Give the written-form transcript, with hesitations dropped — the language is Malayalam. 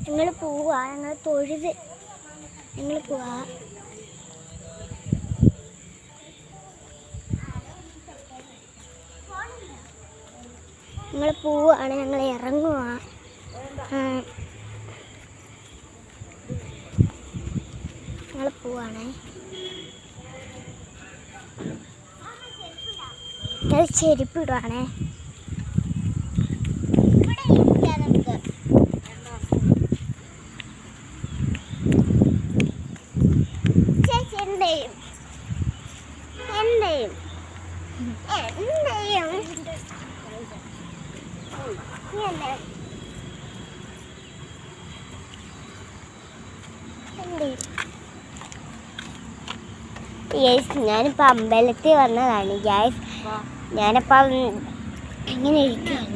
ഞങ്ങൾ പോവാ, ഞങ്ങൾ തൊഴുത് ഞങ്ങൾ പോവാ. ഞങ്ങൾ പോവാണ്, ഞങ്ങൾ ഇറങ്ങുക. ഞങ്ങൾ പോവാണേ. ഞങ്ങൾ ചെരുപ്പ് ഇടുവാണേ. എന്റെയും എന്റെയും എന്റെയും ഞാനിപ്പോൾ അമ്പലത്തിൽ വന്നതാണ് ഗ്യാസ്. ഞാനിപ്പം ഇങ്ങനെ ഇരിക്കുകയാണ്.